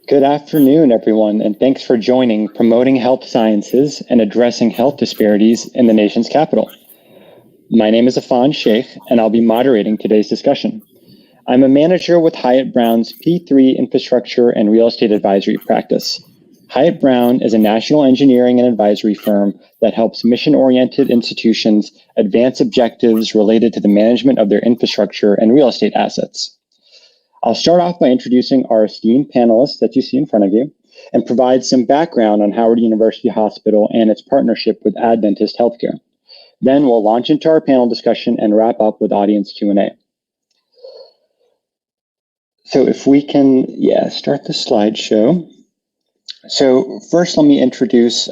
Good afternoon, everyone, and thanks for joining Promoting Health Sciences and Addressing Health Disparities in the Nation's Capital. My name is Afan Sheikh, and I'll be moderating today's discussion. I'm a manager with Hyatt Brown's P3 Infrastructure and Real Estate Advisory practice. Hyatt Brown is a national engineering and advisory firm that helps mission-oriented institutions advance objectives related to the management of their infrastructure and real estate assets. I'll start off by introducing our esteemed panelists that you see in front of you and provide some background on Howard University Hospital and its partnership with Adventist Healthcare. Then we'll launch into our panel discussion and wrap up with audience Q&A. So if we can, start the slideshow. So first, let me introduce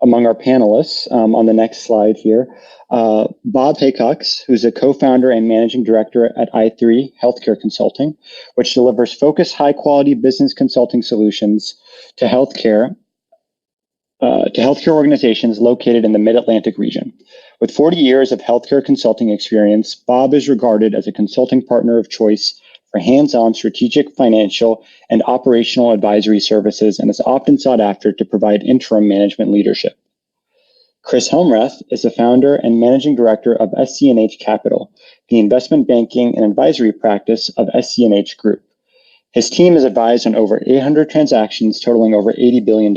among our panelists on the next slide here, Bob Haycox, who's a co-founder and managing director at i3 Healthcare Consulting, which delivers focused, high-quality business consulting solutions to healthcare organizations located in the Mid-Atlantic region. With 40 years of healthcare consulting experience, Bob is regarded as a consulting partner of choice for hands-on strategic, financial, and operational advisory services, and is often sought after to provide interim management leadership. Chris Helmrath is the founder and managing director of SC&H Capital, the investment banking and advisory practice of SC&H Group. His team is advised on over 800 transactions totaling over $80 billion.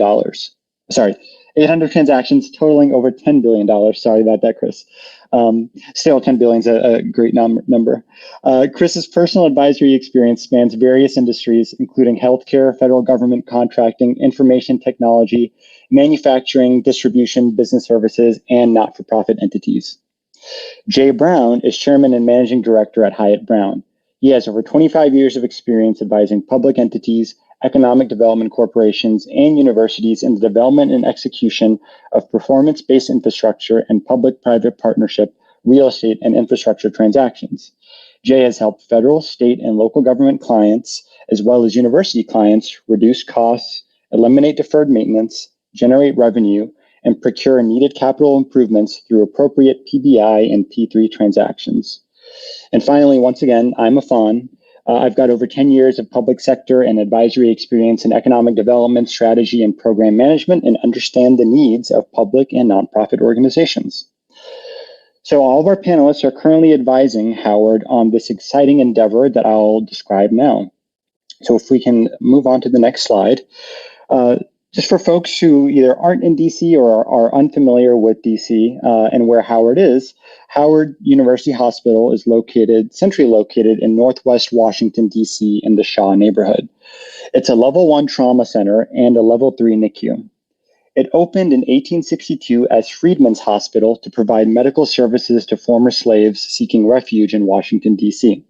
800 transactions totaling over $10 billion. Sorry about that, Chris. Still, 10 billion is a great number. Chris's personal advisory experience spans various industries, including healthcare, federal government contracting, information technology, manufacturing, distribution, business services, and not-for-profit entities. Jay Brown is chairman and managing director at Hyatt Brown. He has over 25 years of experience advising public entities, economic development corporations, and universities in the development and execution of performance-based infrastructure and public-private partnership, real estate, and infrastructure transactions. Jay has helped federal, state, and local government clients, as well as university clients, reduce costs, eliminate deferred maintenance, generate revenue, and procure needed capital improvements through appropriate PBI and P3 transactions. And finally, once again, I'm Afan. I've got over 10 years of public sector and advisory experience in economic development, strategy, and program management, and understand the needs of public and nonprofit organizations. So all of our panelists are currently advising Howard on this exciting endeavor that I'll describe now. So if we can move on to the next slide. Just for folks who either aren't in DC or are unfamiliar with DC and where Howard is, Howard University Hospital is centrally located in Northwest Washington, DC in the Shaw neighborhood. It's a level 1 trauma center and a level 3 NICU. It opened in 1862 as Freedman's Hospital to provide medical services to former slaves seeking refuge in Washington, DC.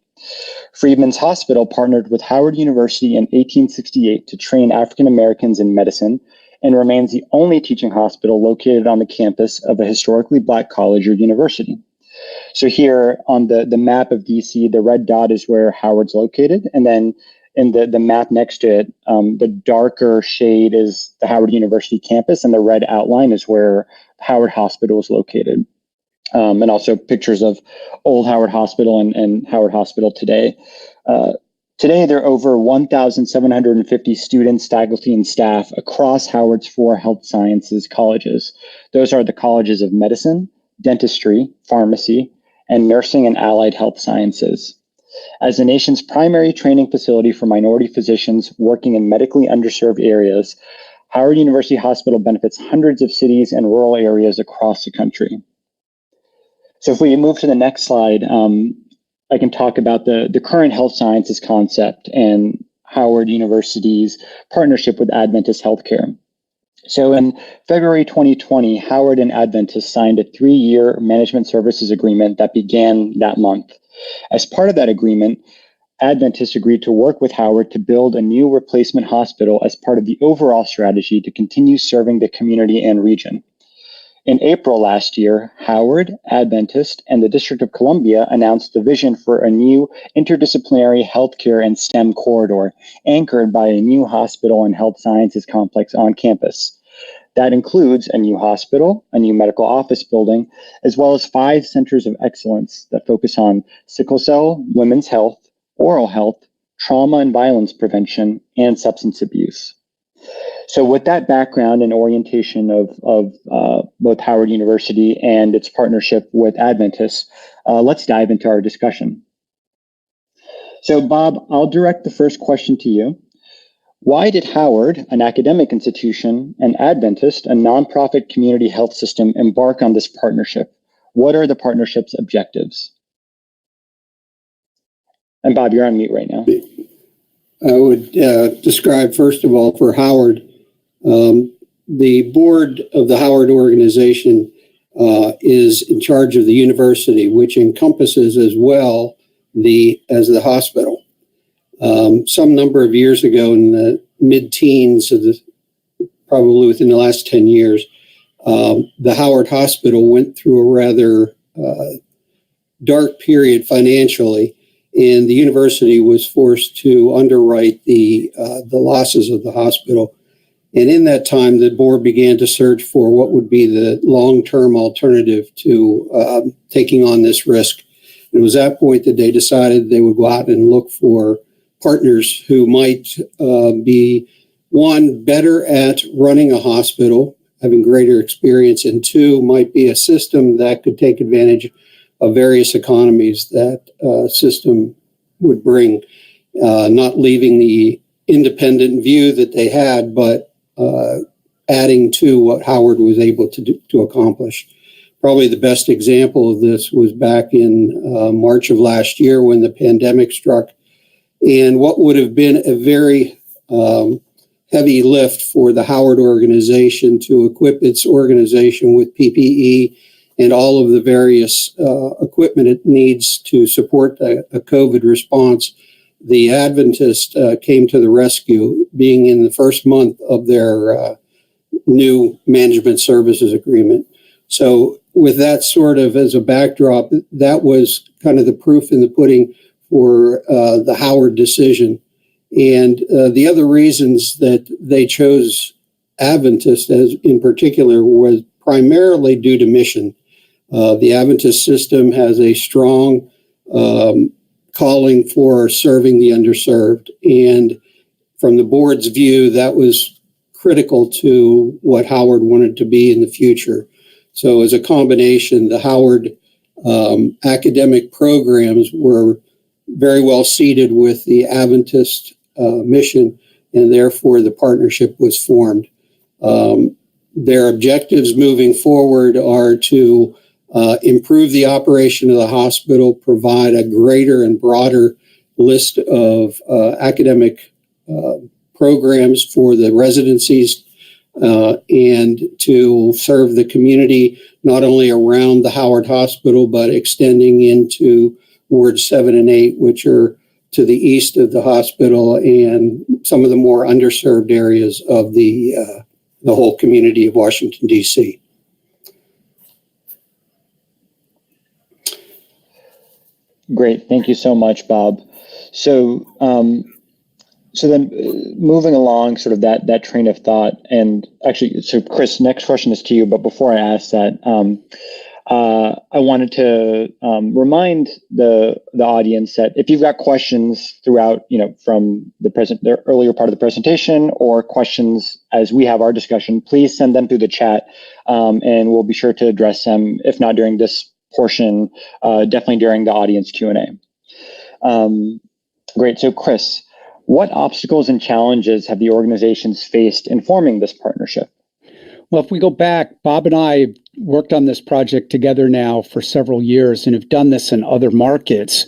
Freedman's Hospital partnered with Howard University in 1868 to train African Americans in medicine and remains the only teaching hospital located on the campus of a historically Black college or university. So here on the map of DC, the red dot is where Howard's located, and then in the map next to it, the darker shade is the Howard University campus, and the red outline is where Howard Hospital is located. And also pictures of old Howard Hospital and Howard Hospital today. Today, there are over 1,750 students, faculty, and staff across Howard's 4 health sciences colleges. Those are the colleges of medicine, dentistry, pharmacy, and nursing and allied health sciences. As the nation's primary training facility for minority physicians working in medically underserved areas, Howard University Hospital benefits hundreds of cities and rural areas across the country. So if we move to the next slide, I can talk about the current health sciences concept and Howard University's partnership with Adventist Healthcare. So in February 2020, Howard and Adventist signed a 3-year management services agreement that began that month. As part of that agreement, Adventist agreed to work with Howard to build a new replacement hospital as part of the overall strategy to continue serving the community and region. In April last year, Howard, Adventist, and the District of Columbia announced the vision for a new interdisciplinary healthcare and STEM corridor anchored by a new hospital and health sciences complex on campus. That includes a new hospital, a new medical office building, as well as 5 centers of excellence that focus on sickle cell, women's health, oral health, trauma and violence prevention, and substance abuse. So with that background and orientation of both Howard University and its partnership with Adventist, let's dive into our discussion. So Bob, I'll direct the first question to you. Why did Howard, an academic institution, and Adventist, a nonprofit community health system, embark on this partnership? What are the partnership's objectives? And Bob, you're on mute right now. I would describe, first of all, for Howard, the board of the Howard organization is in charge of the university, which encompasses as well the hospital. Some number of years ago, in the mid-teens, probably within the last 10 years, the Howard Hospital went through a rather dark period financially, and the university was forced to underwrite the losses of the hospital. And in that time, the board began to search for what would be the long-term alternative to taking on this risk. It was at that point that they decided they would go out and look for partners who might be, one, better at running a hospital, having greater experience, and two, might be a system that could take advantage of various economies that system would bring, not leaving the independent view that they had, but adding to what Howard was able to accomplish. Probably the best example of this was back in March of last year when the pandemic struck, and what would have been a very heavy lift for the Howard organization to equip its organization with PPE and all of the various equipment it needs to support a COVID response. The Adventist came to the rescue, being in the first month of their new management services agreement. So with that sort of as a backdrop, that was kind of the proof in the pudding for the Howard decision. And the other reasons that they chose Adventist as in particular was primarily due to mission. The Adventist system has a strong calling for serving the underserved. And from the board's view, that was critical to what Howard wanted to be in the future. So as a combination, the Howard academic programs were very well seated with the Adventist mission, and therefore the partnership was formed. Their objectives moving forward are to improve the operation of the hospital, provide a greater and broader list of academic programs for the residencies, and to serve the community not only around the Howard Hospital, but extending into wards 7 and 8, which are to the east of the hospital and some of the more underserved areas of the whole community of Washington, D.C. Great. Thank you so much, Bob. So then moving along sort of that train of thought, and actually, so Chris, next question is to you, but before I ask that, I wanted to remind the audience that if you've got questions throughout, from the earlier part of the presentation or questions as we have our discussion, please send them through the chat, and we'll be sure to address them, if not during this portion, definitely during the audience Q&A. Great. So Chris, what obstacles and challenges have the organizations faced in forming this partnership? Well, if we go back, Bob and I have worked on this project together now for several years and have done this in other markets.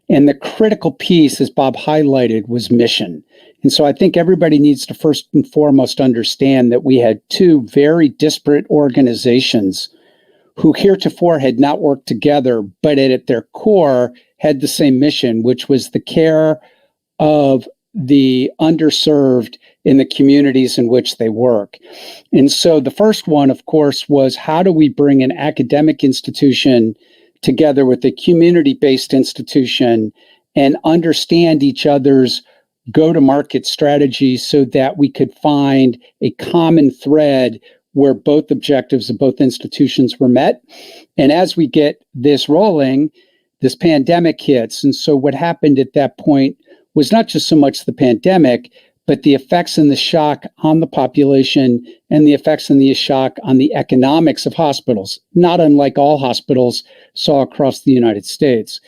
And the critical piece, as Bob highlighted, was mission. And so I think everybody needs to first and foremost understand that we had two very disparate organizations who heretofore had not worked together, but at their core had the same mission, which was the care of the underserved in the communities in which they work. And so the first one, of course, was how do we bring an academic institution together with a community-based institution and understand each other's go-to-market strategies so that we could find a common thread where both objectives of both institutions were met. And as we get this rolling, this pandemic hits. And so what happened at that point was not just so much the pandemic, but the effects and the shock on the population and the effects and the shock on the economics of hospitals, not unlike all hospitals saw across the United States.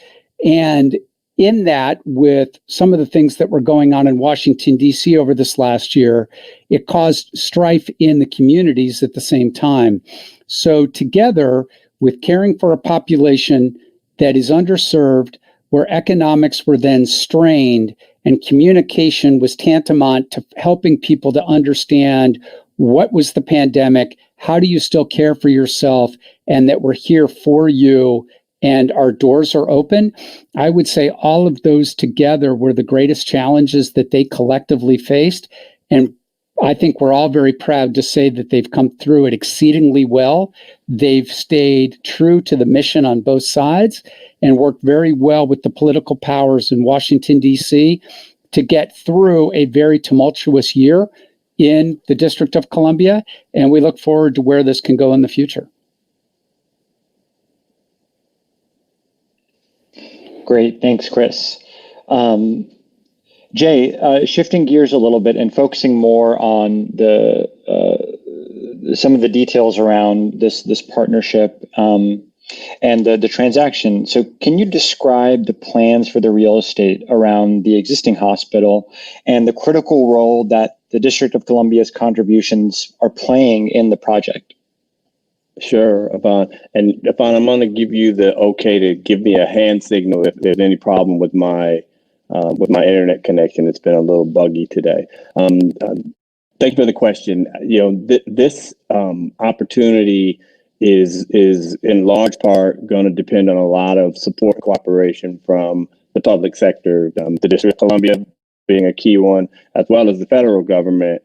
And in that, with some of the things that were going on in Washington, D.C. over this last year, it caused strife in the communities at the same time. So together with caring for a population that is underserved, where economics were then strained and communication was tantamount to helping people to understand what was the pandemic, how do you still care for yourself, and that we're here for you and our doors are open. I would say all of those together were the greatest challenges that they collectively faced. And I think we're all very proud to say that they've come through it exceedingly well. They've stayed true to the mission on both sides and worked very well with the political powers in Washington, D.C. to get through a very tumultuous year in the District of Columbia. And we look forward to where this can go in the future. Great. Thanks, Chris. Jay, shifting gears a little bit and focusing more on the some of the details around this partnership and the transaction. So can you describe the plans for the real estate around the existing hospital and the critical role that the District of Columbia's contributions are playing in the project? Sure, Yvonne. And Yvonne, I'm going to give you the okay to give me a hand signal if there's any problem with my internet connection. It's been a little buggy today. Thanks for the question. This opportunity is in large part going to depend on a lot of support and cooperation from the public sector, the District of Columbia being a key one, as well as the federal government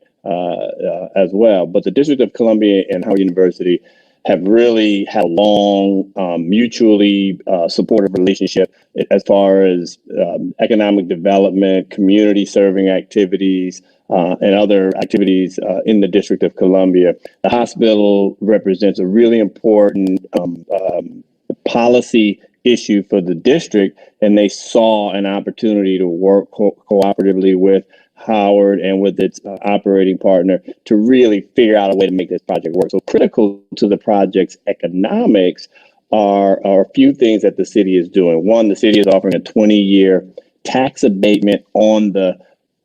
as well. But the District of Columbia and Howard University have really had a long, mutually supportive relationship as far as economic development, community serving activities, and other activities in the District of Columbia. The hospital represents a really important policy issue for the district, and they saw an opportunity to work cooperatively with Howard and with its operating partner to really figure out a way to make this project work. So critical to the project's economics are a few things that the city is doing. One, the city is offering a 20-year tax abatement on the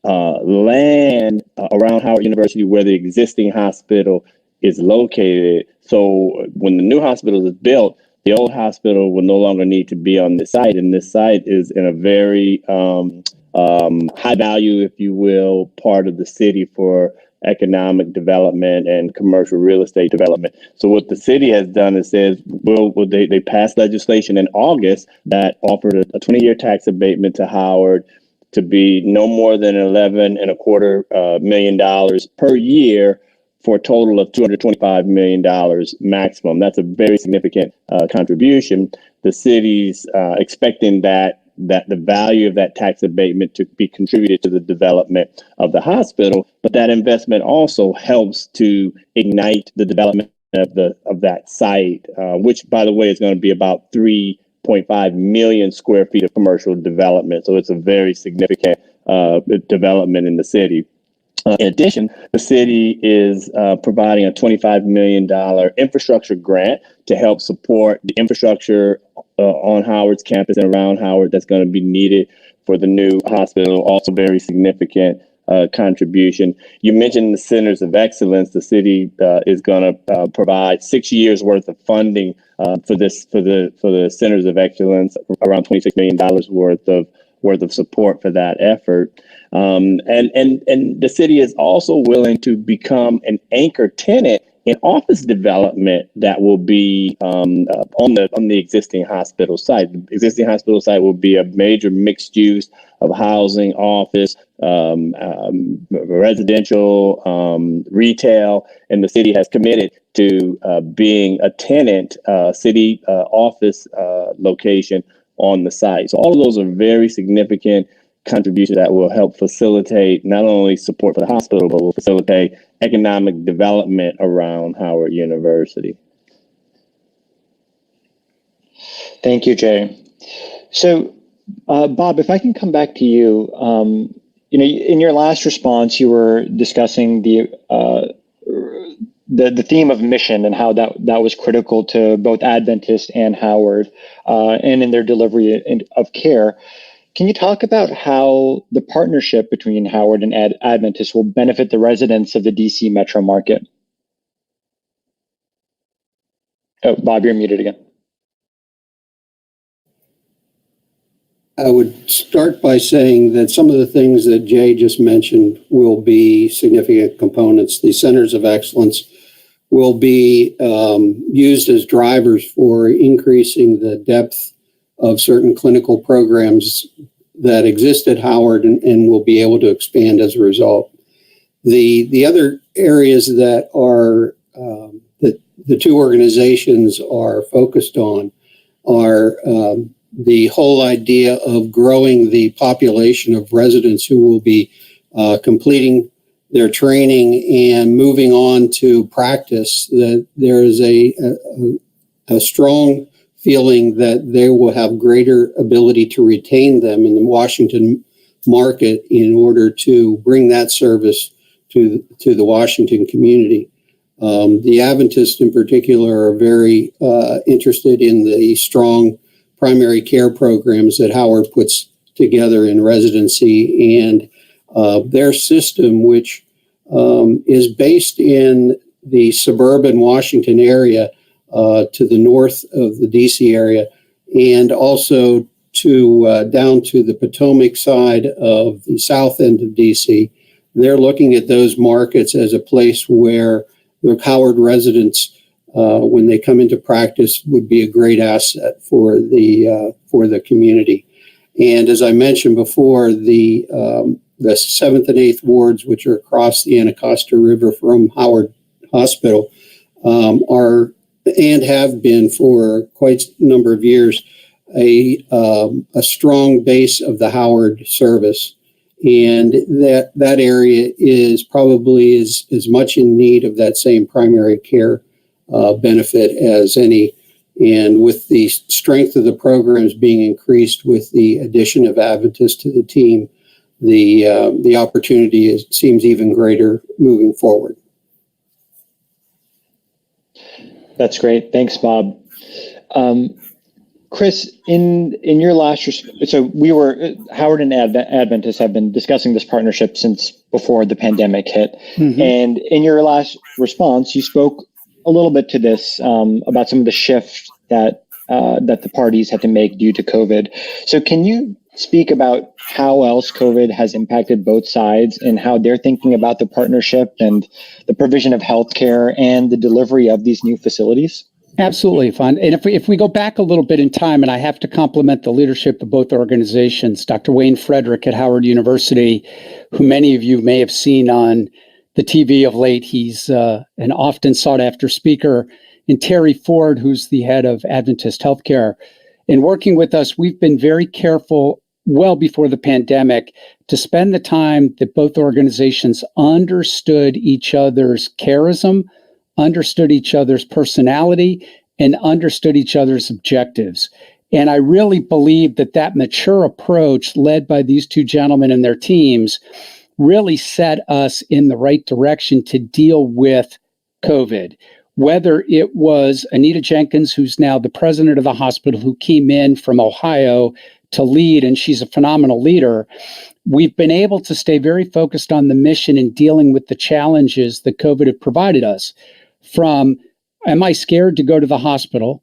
land around Howard University where the existing hospital is located. So when the new hospital is built, the old hospital will no longer need to be on this site. And this site is in a very high value, if you will, part of the city for economic development and commercial real estate development. So what the city has done is says, they passed legislation in August that offered a 20-year tax abatement to Howard to be no more than $11.25 million per year for a total of $225 million maximum. That's a very significant contribution. The city's expecting that the value of that tax abatement to be contributed to the development of the hospital, but that investment also helps to ignite the development of that site, which, by the way, is going to be about 3.5 million square feet of commercial development. So it's a very significant development in the city. In addition, the city is providing a $25 million infrastructure grant to help support the infrastructure on Howard's campus and around Howard that's going to be needed for the new hospital. Also very significant contribution. You mentioned the Centers of Excellence. The city is going to provide 6 years worth of funding for the Centers of Excellence, around $26 million worth of support for that effort. And the city is also willing to become an anchor tenant in office development that will be on the existing hospital site. The existing hospital site will be a major mixed use of housing, office, residential, retail, and the city has committed to being a tenant city office location on the site. So all of those are very significant contributions that will help facilitate not only support for the hospital, but will facilitate economic development around Howard University. Thank you, Jay. So Bob, if I can come back to you, in your last response, you were discussing the theme of mission and how that was critical to both Adventist and Howard, and in their delivery of care. Can you talk about how the partnership between Howard and Adventist will benefit the residents of the DC metro market? Oh, Bob, you're muted again. I would start by saying that some of the things that Jay just mentioned will be significant components. The centers of excellence will be used as drivers for increasing the depth of certain clinical programs that exist at Howard and will be able to expand as a result. The other areas that are that the two organizations are focused on are the whole idea of growing the population of residents who will be completing their training and moving on to practice. That there is a strong feeling that they will have greater ability to retain them in the Washington market in order to bring that service to the Washington community. The Adventists in particular are very interested in the strong primary care programs that Howard puts together in residency, and their system, which is based in the suburban Washington area to the north of the DC area, and also to down to the Potomac side of the south end of DC. They're looking at those markets as a place where the Howard residents, when they come into practice, would be a great asset for the community. And as I mentioned before, the 7th and 8th wards, which are across the Anacostia River from Howard Hospital, are and have been for quite a number of years a strong base of the Howard service. And that area is probably as much in need of that same primary care benefit as any. And with the strength of the programs being increased with the addition of Adventist to the team, the opportunity seems even greater moving forward. That's great. Thanks, Bob. Chris, in your last, Howard and Adventist have been discussing this partnership since before the pandemic hit. Mm-hmm. And in your last response, you spoke a little bit to this about some of the shifts that the parties had to make due to COVID. So can you speak about how else COVID has impacted both sides and how they're thinking about the partnership and the provision of healthcare and the delivery of these new facilities? Absolutely, Fun. And if we go back a little bit in time, and I have to compliment the leadership of both organizations, Dr. Wayne Frederick at Howard University, who many of you may have seen on the TV of late. He's an often sought after speaker, and Terry Ford, who's the head of Adventist Healthcare. In working with us, we've been very careful well before the pandemic to spend the time that both organizations understood each other's charism, understood each other's personality, and understood each other's objectives. And I really believe that mature approach led by these two gentlemen and their teams really set us in the right direction to deal with COVID. Whether it was Anita Jenkins, who's now the president of the hospital, who came in from Ohio to lead, and she's a phenomenal leader, we've been able to stay very focused on the mission and dealing with the challenges that COVID had provided us. From, am I scared to go to the hospital?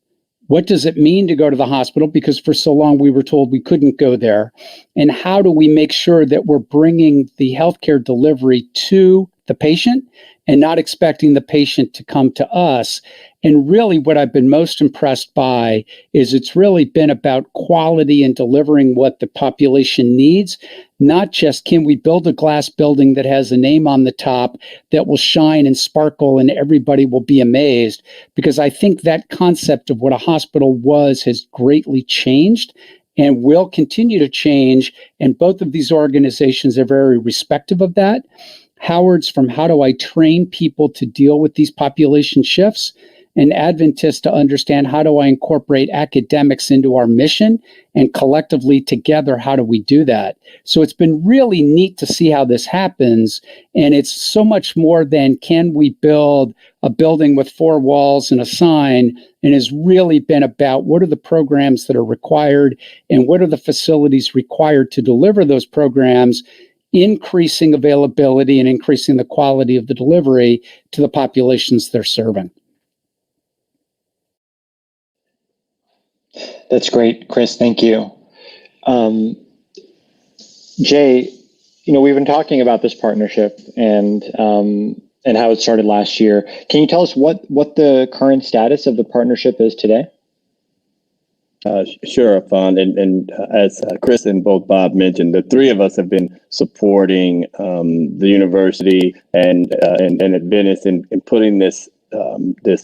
What does it mean to go to the hospital? Because for so long we were told we couldn't go there. And how do we make sure that we're bringing the healthcare delivery to the patient and not expecting the patient to come to us? And really what I've been most impressed by is it's really been about quality and delivering what the population needs, not just can we build a glass building that has a name on the top that will shine and sparkle and everybody will be amazed, because I think that concept of what a hospital was has greatly changed and will continue to change. And both of these organizations are very respectful of that. Howard's from how do I train people to deal with these population shifts? and Adventists to understand how do I incorporate academics into our mission, and collectively together, how do we do that? So it's been really neat to see how this happens. And it's so much more than can we build a building with 4 walls and a sign, and has really been about what are the programs that are required and what are the facilities required to deliver those programs, increasing availability and increasing the quality of the delivery to the populations they're serving. That's great, Chris. Thank you. Jay, we've been talking about this partnership and how it started last year. Can you tell us what the current status of the partnership is today? Sure, Afan. And as Chris and both Bob mentioned, the 3 of us have been supporting the university and Adventist in putting this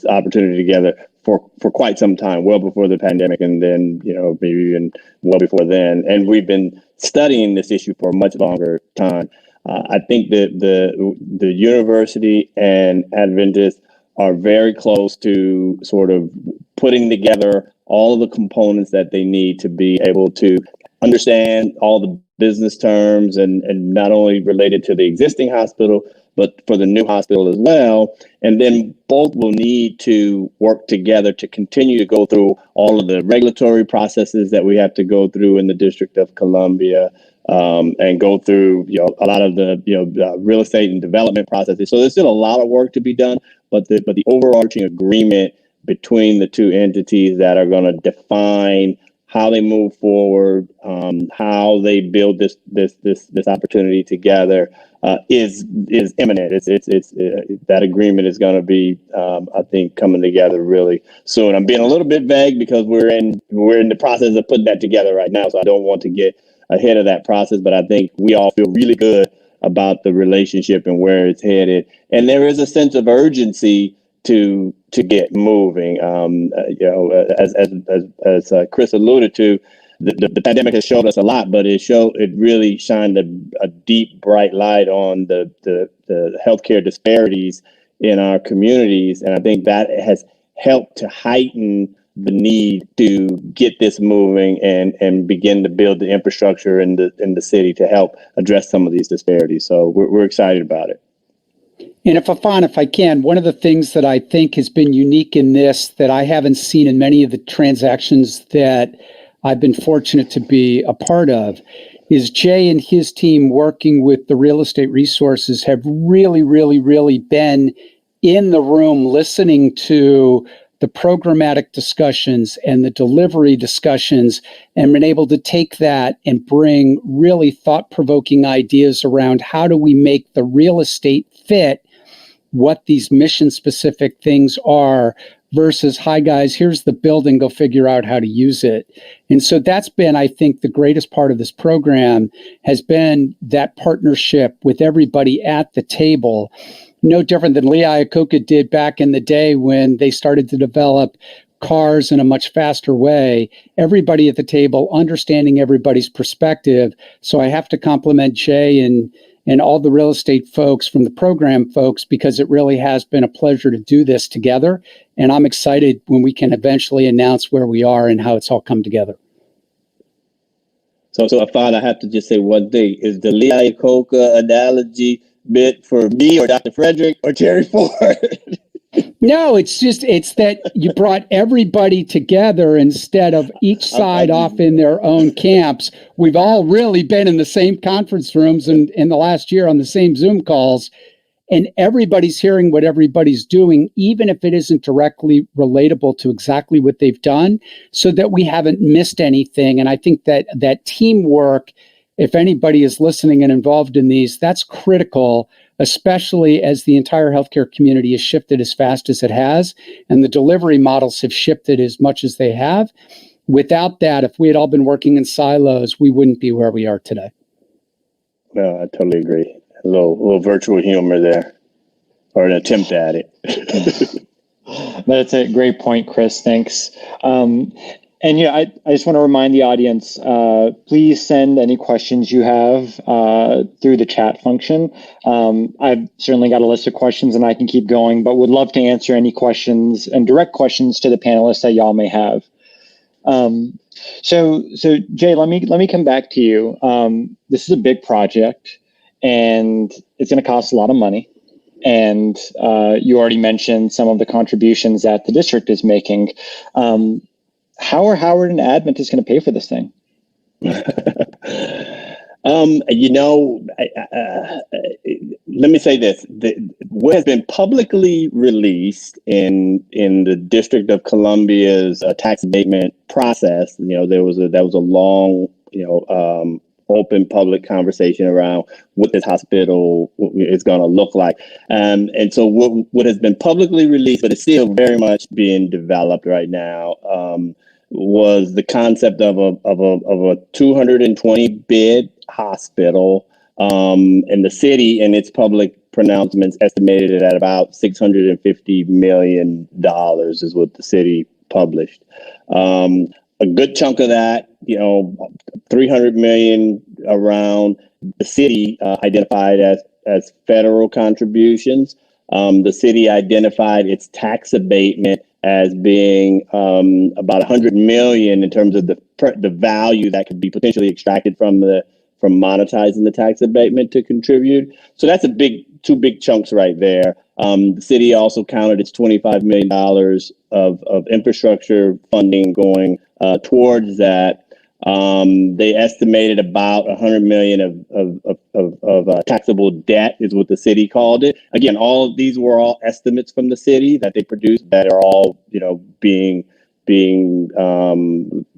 opportunity together for quite some time, well before the pandemic, and then maybe even well before then. And we've been studying this issue for a much longer time. I think that the university and Adventist are very close to sort of putting together all of the components that they need to be able to understand all the business terms and not only related to the existing hospital, but for the new hospital as well. And then both will need to work together to continue to go through all of the regulatory processes that we have to go through in the District of Columbia, and go through a lot of the real estate and development processes. So there's still a lot of work to be done, but the overarching agreement between the 2 entities that are going to define how they move forward, how they build this opportunity together, is imminent. It's that agreement is going to be, I think, coming together really soon. I'm being a little bit vague because we're in the process of putting that together right now, so I don't want to get ahead of that process. But I think we all feel really good about the relationship and where it's headed, and there is a sense of urgency to get moving. As Chris alluded to, the pandemic has showed us a lot, but it really shined a deep, bright light on the healthcare disparities in our communities, and I think that has helped to heighten the need to get this moving and begin to build the infrastructure in the city to help address some of these disparities. So we're excited about it. And if I can, one of the things that I think has been unique in this that I haven't seen in many of the transactions that I've been fortunate to be a part of is Jay and his team working with the real estate resources have really, really, really been in the room listening to the programmatic discussions and the delivery discussions, and been able to take that and bring really thought-provoking ideas around how do we make the real estate fit what these mission-specific things are versus, hi guys, here's the building, go figure out how to use it. And so that's been, I think, the greatest part of this program has been that partnership with everybody at the table. No different than Lee Iacocca did back in the day when they started to develop cars in a much faster way. Everybody at the table understanding everybody's perspective. So I have to compliment Jay and all the real estate folks from the program folks, because it really has been a pleasure to do this together. And I'm excited when we can eventually announce where we are and how it's all come together. So I thought I have to just say one thing. Is the Lee Iacocca analogy meant for me or Dr. Frederick or Terry Ford? No, it's that you brought everybody together instead of each side off in their own camps. We've all really been in the same conference rooms in the last year on the same Zoom calls, and everybody's hearing what everybody's doing, even if it isn't directly relatable to exactly what they've done, so that we haven't missed anything. And I think that teamwork, if anybody is listening and involved in these, that's critical, especially as the entire healthcare community has shifted as fast as it has, and the delivery models have shifted as much as they have. Without that, if we had all been working in silos, we wouldn't be where we are today. No, I totally agree. A little virtual humor there, or an attempt at it. That's a great point, Chris. Thanks. And And I just want to remind the audience, please send any questions you have through the chat function. I've certainly got a list of questions and I can keep going, but would love to answer any questions and direct questions to the panelists that y'all may have. So Jay, let me come back to you. This is a big project and it's going to cost a lot of money. And you already mentioned some of the contributions that the district is making. How are Howard and Adventist going to pay for this thing? Let me say this: what has been publicly released in the District of Columbia's tax abatement process, there was a long, open public conversation around what this hospital is going to look like, and so what has been publicly released, but it's still very much being developed right now. Was the concept of a 220 bed hospital, and the city in its public pronouncements estimated it at about $650 million is what the city published. A good chunk of that, $300 million around the city identified as federal contributions. The city identified its tax abatement as being about $100 million in terms of the value that could be potentially extracted from monetizing the tax abatement to contribute. So that's two big chunks right there. The city also counted its $25 million of infrastructure funding going towards that. They estimated about $100 million of taxable debt is what the city called it. Again, all of these were all estimates from the city that they produced that are all being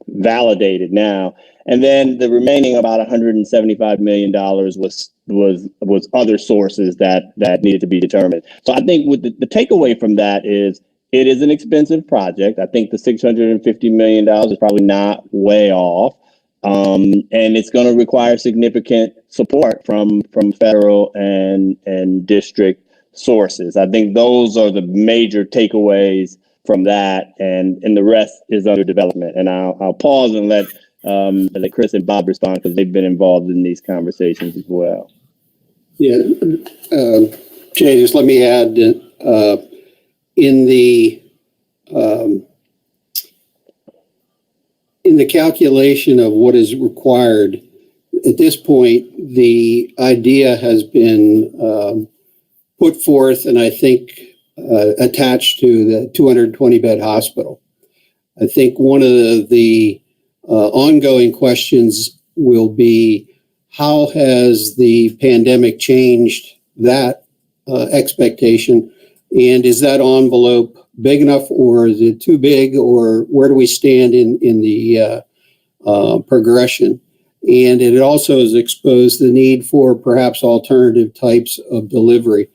validated now. And then the remaining about $175 million was other sources that needed to be determined. So I think with the takeaway from that is it is an expensive project. I think the $650 million is probably not way off. And it's going to require significant support from federal and district sources. I think those are the major takeaways from that, and the rest is under development. And I'll pause and let Chris and Bob respond because they've been involved in these conversations as well. Yeah, Jay, just let me add in the calculation of what is required at this point, the idea has been put forth, and I think attached to the 220 bed hospital. I think one of the ongoing questions will be, how has the pandemic changed that expectation? And is that envelope big enough, or is it too big, or where do we stand in the progression? And it also has exposed the need for perhaps alternative types of delivery.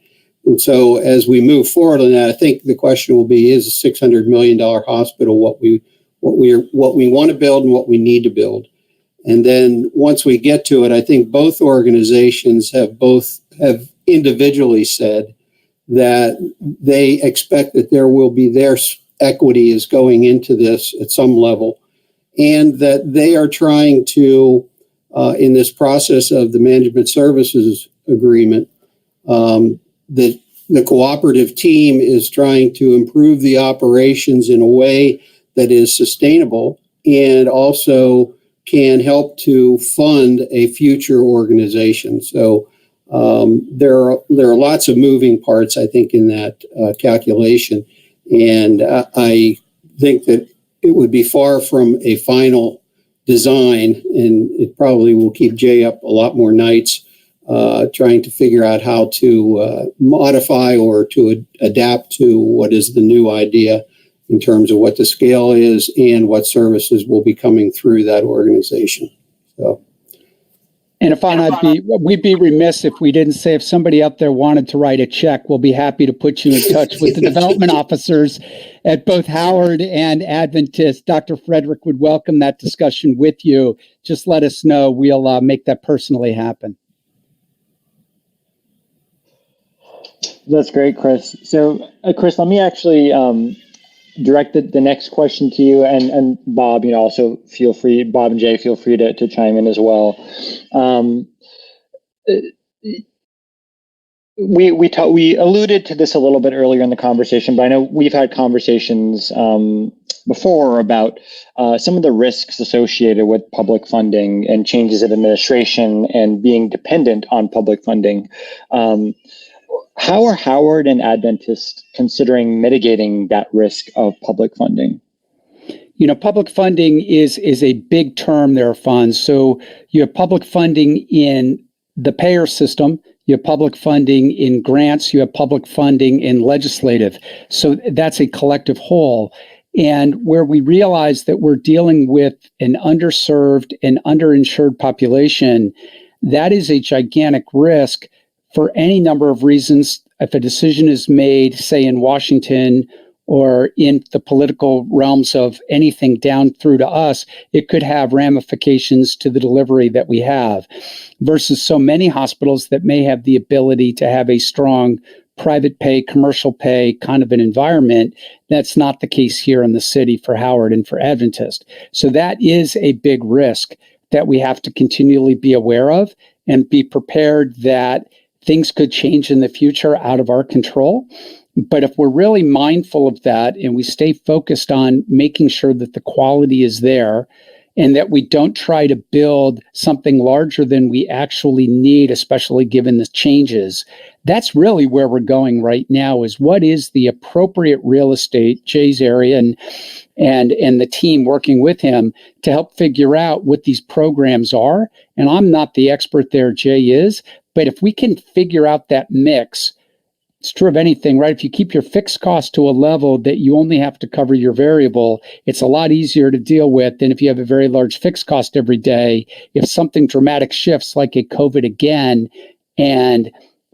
And so as we move forward on that, I think the question will be, is a $600 million hospital what we want to build and what we need to build? And then once we get to it, I think both organizations have individually said that they expect that there will be their equity is going into this at some level, and that they are trying to, in this process of the management services agreement, that the cooperative team is trying to improve the operations in a way that is sustainable and also can help to fund a future organization. So there are lots of moving parts, I think, in that calculation. And I think that it would be far from a final design, and it probably will keep Jay up a lot more nights trying to figure out how to modify or to adapt to what is the new idea in terms of what the scale is and what services will be coming through that organization. So. And if we'd be remiss if we didn't say, if somebody out there wanted to write a check, we'll be happy to put you in touch with the development officers at both Howard and Adventist. Dr. Frederick would welcome that discussion with you. Just let us know. We'll make that personally happen. That's great, Chris. So, Chris, let me actually direct the next question to you, and Bob, also feel free, Bob and Jay, feel free to chime in as well. We alluded to this a little bit earlier in the conversation, but I know we've had conversations before about some of the risks associated with public funding and changes in administration and being dependent on public funding. How are Howard and Adventist considering mitigating that risk of public funding? Public funding is a big term. There are funds. So you have public funding in the payer system, you have public funding in grants, you have public funding in legislative. So that's a collective whole. And where we realize that we're dealing with an underserved and underinsured population, that is a gigantic risk for any number of reasons. If a decision is made, say in Washington or in the political realms of anything down through to us, it could have ramifications to the delivery that we have, versus so many hospitals that may have the ability to have a strong private pay, commercial pay kind of an environment. That's not the case here in the city for Howard and for Adventist. So that is a big risk that we have to continually be aware of and be prepared that things could change in the future out of our control. But if we're really mindful of that and we stay focused on making sure that the quality is there and that we don't try to build something larger than we actually need, especially given the changes, that's really where we're going right now, is what is the appropriate real estate, Jay's area and the team working with him to help figure out what these programs are. And I'm not the expert there, Jay is, but if we can figure out that mix, it's true of anything, right? If you keep your fixed cost to a level that you only have to cover your variable, it's a lot easier to deal with than if you have a very large fixed cost every day. If something dramatic shifts, like a COVID again, and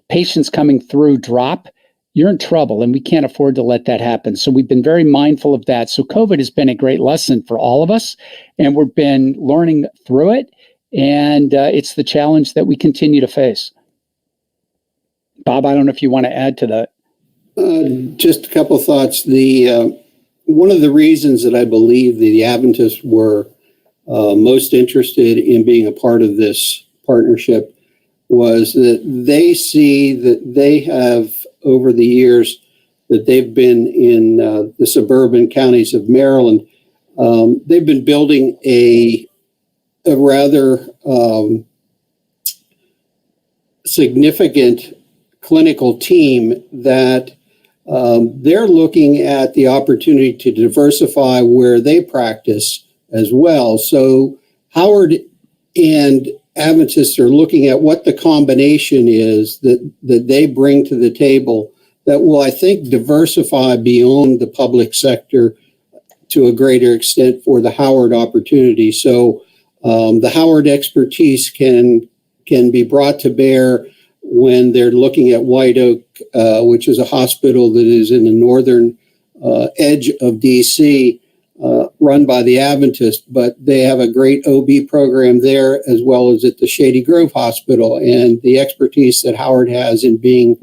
patients coming through drop, you're in trouble, and we can't afford to let that happen. So we've been very mindful of that. So COVID has been a great lesson for all of us, and we've been learning through it, and it's the challenge that we continue to face. Bob, I don't know if you want to add to that. Just a couple of thoughts. One of the reasons that I believe the Adventists were most interested in being a part of this partnership was that they see that they have, over the years that they've been in the suburban counties of Maryland, they've been building a rather significant clinical team that they're looking at the opportunity to diversify where they practice as well. So Howard and Adventists are looking at what the combination is that they bring to the table that will, I think, diversify beyond the public sector to a greater extent for the Howard opportunity. So the Howard expertise can be brought to bear when they're looking at White Oak, which is a hospital that is in the northern edge of DC, run by the Adventist, but they have a great OB program there as well as at the Shady Grove Hospital. And the expertise that Howard has in being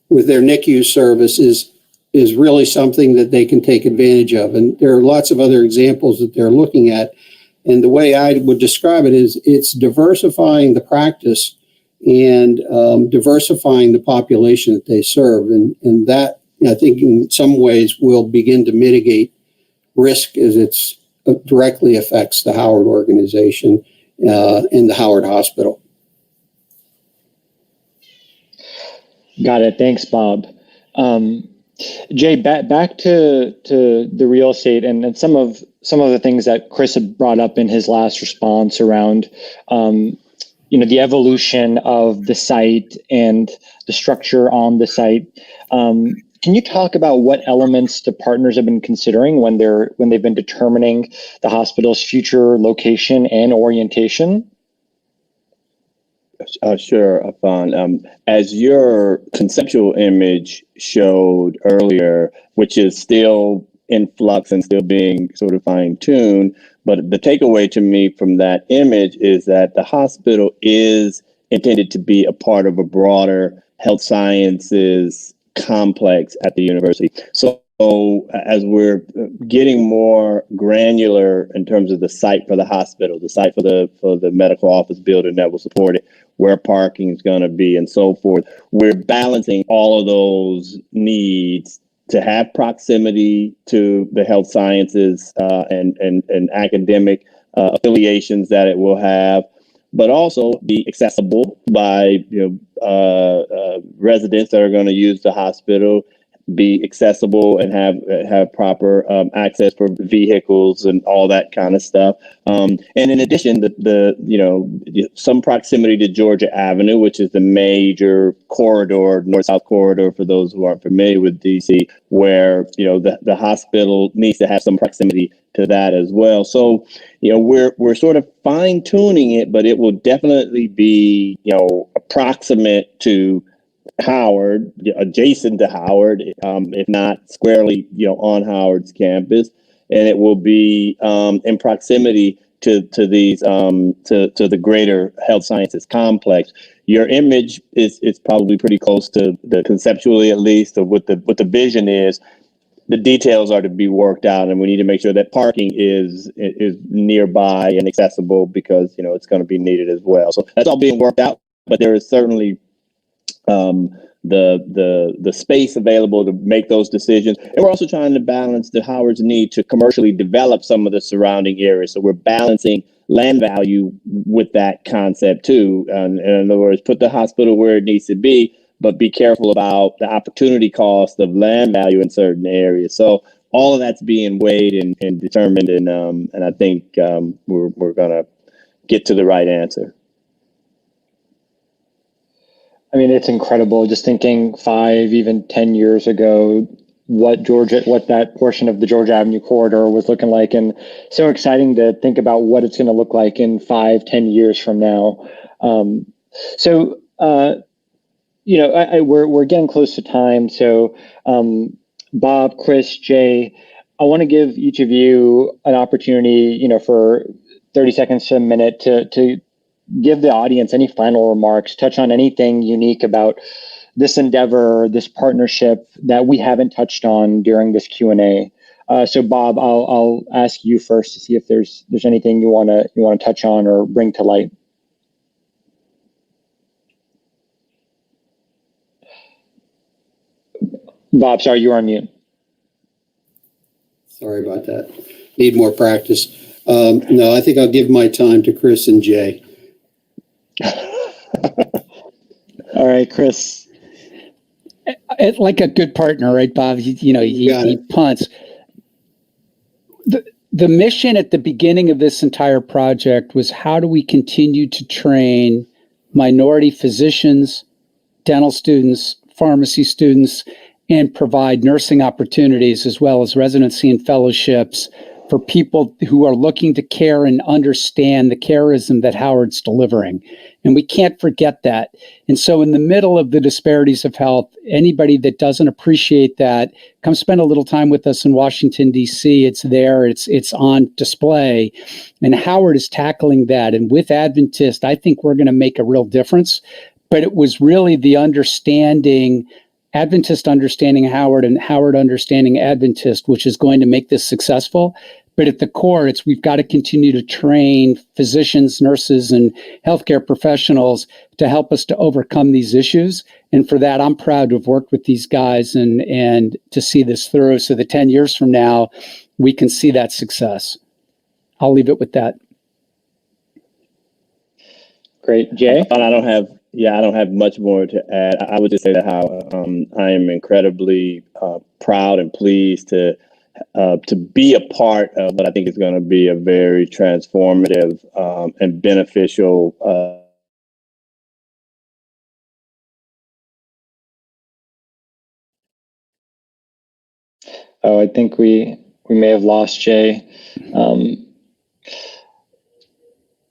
with their NICU service is really something that they can take advantage of. And there are lots of other examples that they're looking at. And the way I would describe it is it's diversifying the practice and diversifying the population that they serve. And that, I think, in some ways will begin to mitigate risk as it directly affects the Howard organization and the Howard Hospital. Got it. Thanks, Bob. Jay, back to the real estate and some of the things that Chris had brought up in his last response around, the evolution of the site and the structure on the site. Can you talk about what elements the partners have been considering when they've been determining the hospital's future location and orientation? Sure, Afan. As your conceptual image showed earlier, which is still in flux and still being sort of fine-tuned, but the takeaway to me from that image is that the hospital is intended to be a part of a broader health sciences complex at the university. So as we're getting more granular in terms of the site for the hospital, the site for the medical office building that will support it, where parking is going to be, and so forth, we're balancing all of those needs to have proximity to the health sciences and academic affiliations that it will have, but also be accessible by residents that are going to use the hospital, be accessible and have proper access for vehicles and all that kind of stuff. And in addition, some proximity to Georgia Avenue, which is the major corridor, north-south corridor for those who aren't familiar with DC, where the hospital needs to have some proximity to that as well. So we're sort of fine-tuning it, but it will definitely be approximate to Howard, adjacent to Howard, if not squarely, on Howard's campus, and it will be in proximity to these to the greater health sciences complex. Your image is probably pretty close to the conceptually, at least, of what the vision is. The details are to be worked out, and we need to make sure that parking is nearby and accessible, because it's going to be needed as well. So that's all being worked out, but there is certainly the space available to make those decisions. And we're also trying to balance the Howard's need to commercially develop some of the surrounding areas. So we're balancing land value with that concept too. And in other words, put the hospital where it needs to be, but be careful about the opportunity cost of land value in certain areas. So all of that's being weighed and determined, and I think we're going to get to the right answer. I mean, it's incredible just thinking 5, even 10 years ago, what that portion of the Georgia Avenue corridor was looking like. And so exciting to think about what it's going to look like in 5, 10 years from now. We're getting close to time. So Bob, Chris, Jay, I want to give each of you an opportunity, for 30 seconds to a minute to give the audience any final remarks, touch on anything unique about this endeavor, this partnership that we haven't touched on during this Q&A. So Bob, I'll ask you first to see if there's anything you want to touch on or bring to light. Bob, sorry, you're on mute. Sorry about that. Need more practice. No, I think I'll give my time to Chris and Jay. All right, Chris. Like a good partner, right, Bob? He punts. The mission at the beginning of this entire project was, how do we continue to train minority physicians, dental students, pharmacy students, and provide nursing opportunities as well as residency and fellowships for people who are looking to care and understand the careism that Howard's delivering. And we can't forget that. And so in the middle of the disparities of health, anybody that doesn't appreciate that, come spend a little time with us in Washington, D.C. It's there. It's on display. And Howard is tackling that. And with Adventist, I think we're going to make a real difference. But it was really the understanding, Adventist understanding Howard and Howard understanding Adventist, which is going to make this successful. But at the core, we've got to continue to train physicians, nurses, and healthcare professionals to help us to overcome these issues. And for that, I'm proud to have worked with these guys and to see this through, so that 10 years from now, we can see that success. I'll leave it with that. Great. Jay? I don't have much more to add. I would just say that how I am incredibly proud and pleased to be a part of what I think is going to be a very transformative and beneficial I think we may have lost Jay.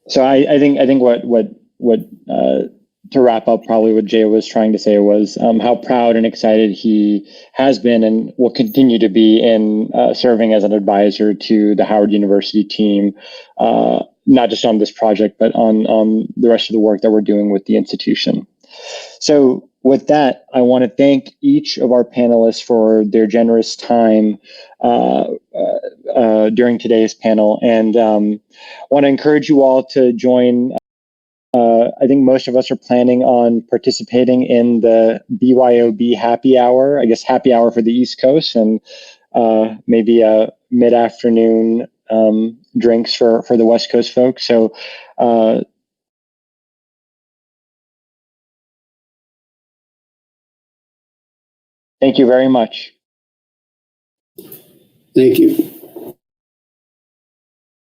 So I think what to wrap up, probably what Jay was trying to say was how proud and excited he has been and will continue to be in serving as an advisor to the Howard University team, not just on this project, but on the rest of the work that we're doing with the institution. So with that, I want to thank each of our panelists for their generous time during today's panel, and want to encourage you all to join. I think most of us are planning on participating in the BYOB happy hour, I guess happy hour for the East Coast, and maybe a mid-afternoon drinks for the West Coast folks. So thank you very much. Thank you.